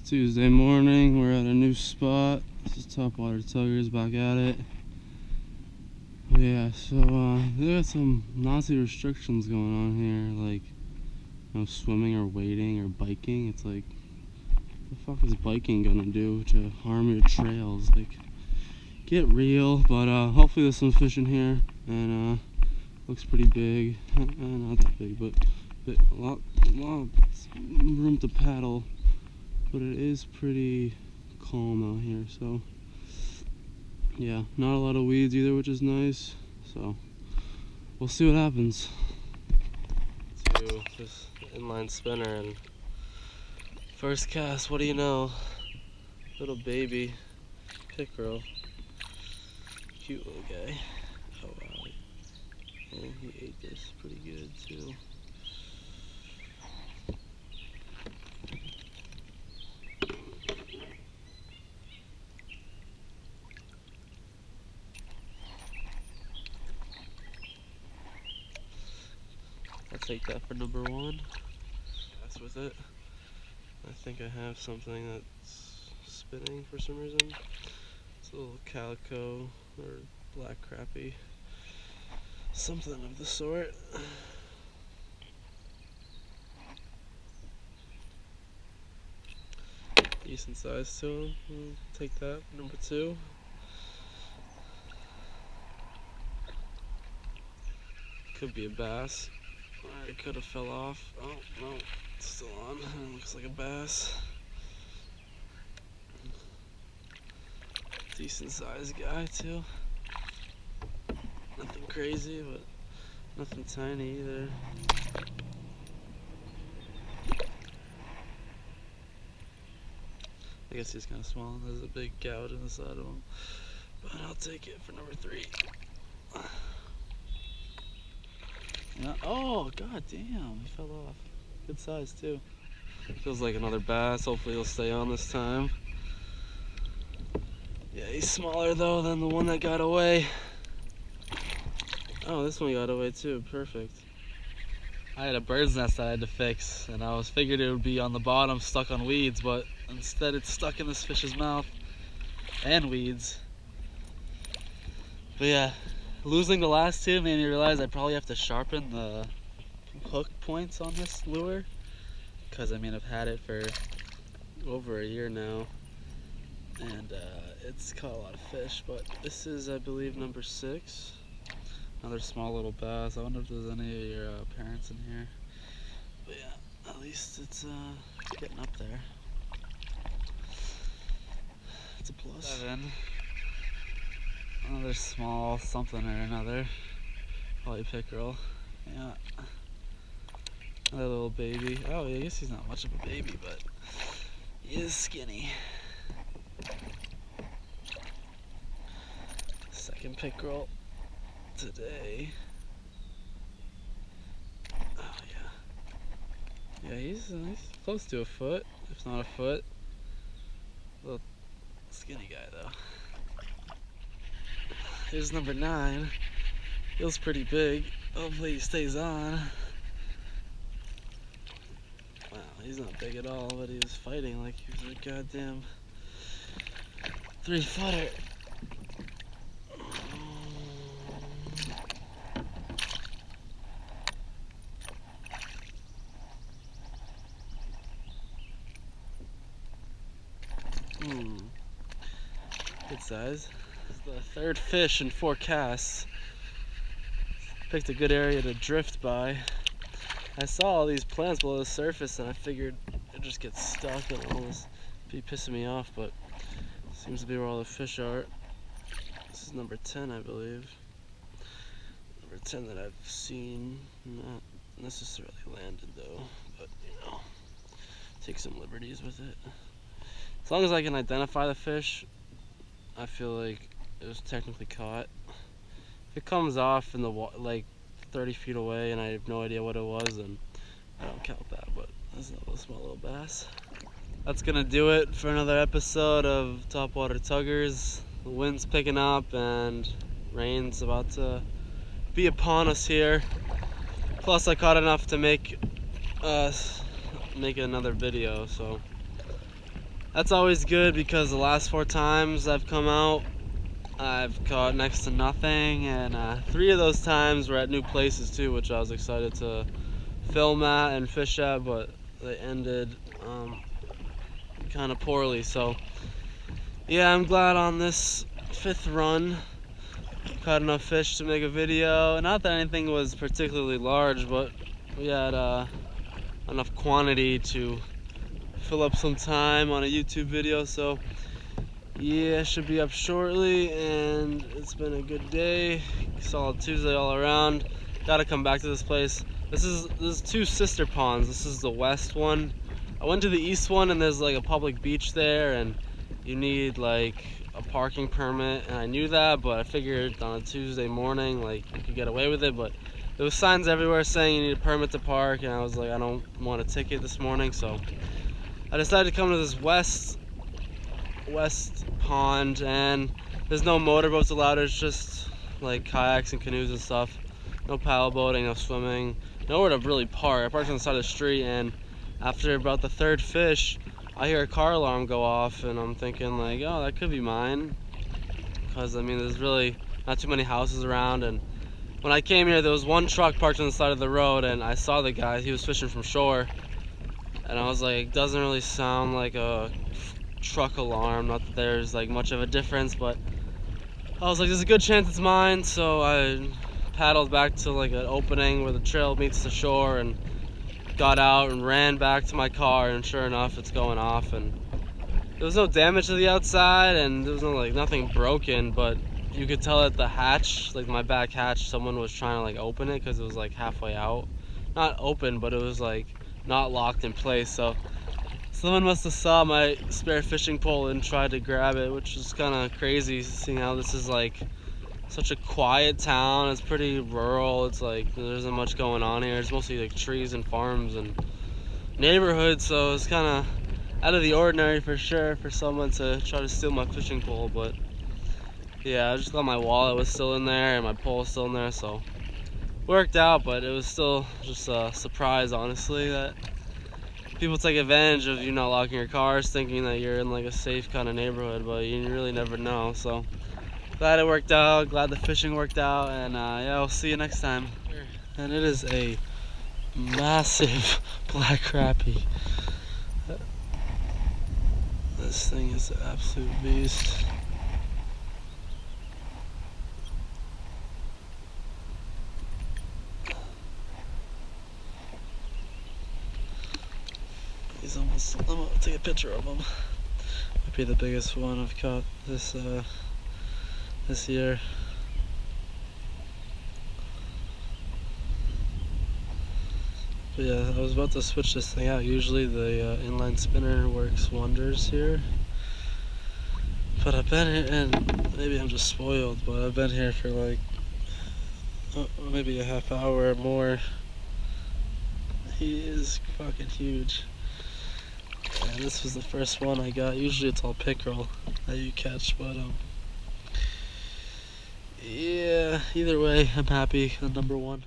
Tuesday morning, we're at a new spot. This is Topwater Tuggers, back at it. Yeah, so they got some Nazi restrictions going on here, like no swimming or wading or biking. It's like, what the fuck is biking gonna do to harm your trails? Like, get real. But hopefully there's some fish in here, and looks pretty big. Not that big, but a lot of room to paddle. But it is pretty calm out here, so yeah, not a lot of weeds either, which is nice. So we'll see what happens. To this inline spinner, and first cast, what do you know? Little baby pickerel, cute little guy. Oh wow, and he ate this pretty good too. I'll take that for number one. That's with it. I think I have something that's spinning for some reason. It's a little calico or black crappie. Something of the sort. Decent size to him. We'll take that for number two. Could be a bass. It could have fell off. Oh, no, it's still on. It looks like a bass. Decent sized guy, too. Nothing crazy, but nothing tiny either. I guess he's kind of small. There's a big gouge in the side of him. But I'll take it for number three. Oh, god damn, he fell off. Good size too. Feels like another bass. Hopefully he'll stay on this time. Yeah, he's smaller though than the one that got away. Oh, this one got away too. Perfect. I had a bird's nest I had to fix, and I figured it would be on the bottom stuck on weeds, but instead it's stuck in this fish's mouth and weeds. But yeah, losing the last two made me realize I probably have to sharpen the hook points on this lure, because I mean I've had it for over a year now, and it's caught a lot of fish. But this is, I believe, number 6. Another small little bass. I wonder if there's any of your parents in here. But yeah, at least it's getting up there. It's a plus. 7. Another small something or another. Probably pickerel. Yeah. Another little baby. Oh, I guess he's not much of a baby, but he is skinny. Second pickerel today. Oh yeah. Yeah, he's close to a foot, if not a foot. Little skinny guy though. Here's number 9. Feels pretty big. Hopefully he stays on. Wow, he's not big at all, but he was fighting like he was a goddamn 3-footer. Good size. This is the 3rd fish in 4 casts. Picked a good area to drift by. I saw all these plants below the surface and I figured it just gets stuck and all this be pissing me off, but seems to be where all the fish are. This is number 10, I believe. Number 10 that I've seen. Not necessarily landed though, but you know, take some liberties with it. As long as I can identify the fish, I feel like it was technically caught. If it comes off in the like 30 feet away and I have no idea what it was, then I don't count that, but that's a small little bass. That's gonna do it for another episode of Topwater Tuggers. The wind's picking up and rain's about to be upon us here. Plus I caught enough to make another video, so That's always good because the last 4 times I've come out, I've caught next to nothing, and 3 of those times were at new places too, which I was excited to film at and fish at, but they ended kind of poorly. So yeah, I'm glad on this 5th run caught enough fish to make a video. Not that anything was particularly large, but we had enough quantity to fill up some time on a YouTube video. So yeah, should be up shortly, and it's been a good day. Solid Tuesday all around. Gotta come back to this place. There's 2 sister ponds. This is the west one. I went to the east one, and there's like a public beach there, and you need like a parking permit, and I knew that, but I figured on a Tuesday morning like you could get away with it. But there was signs everywhere saying you need a permit to park, and I was like, I don't want a ticket this morning, so I decided to come to this west pond, and there's no motorboats allowed. It's just like kayaks and canoes and stuff. No paddle boating, no swimming, nowhere to really park. I parked on the side of the street, and after about the 3rd fish, I hear a car alarm go off, and I'm thinking like, oh, that could be mine, because I mean there's really not too many houses around. And when I came here, there was 1 truck parked on the side of the road, and I saw the guy. He was fishing from shore, and I was like, it doesn't really sound like a truck alarm. Not that there's like much of a difference, but I was like, there's a good chance it's mine. So I paddled back to like an opening where the trail meets the shore, and got out and ran back to my car, and sure enough, it's going off. And there was no damage to the outside, and there was no like nothing broken, but you could tell that the hatch, like my back hatch, someone was trying to like open it because it was like halfway out. Not open, but it was like not locked in place. So someone must have saw my spare fishing pole and tried to grab it, which is kind of crazy, seeing how this is like such a quiet town. It's pretty rural. It's like there isn't much going on here. It's mostly like trees and farms and neighborhoods, so it's kind of out of the ordinary for sure for someone to try to steal my fishing pole. But yeah, I just thought my wallet was still in there and my pole was still in there, so worked out. But it was still just a surprise, honestly, that people take advantage of you not locking your cars, thinking that you're in like a safe kind of neighborhood, but you really never know. So glad it worked out, glad the fishing worked out, and yeah, I'll see you next time. And it is a massive black crappie. This thing is an absolute beast. He's almost, I'm gonna take a picture of him. Might be the biggest one I've caught this year. But yeah, I was about to switch this thing out. Usually the inline spinner works wonders here. But I've been here, and maybe I'm just spoiled, but I've been here for like maybe a half hour or more. He is fucking huge. And this was the first one I got. Usually it's all pickerel that you catch, but yeah, either way, I'm happy on number 1.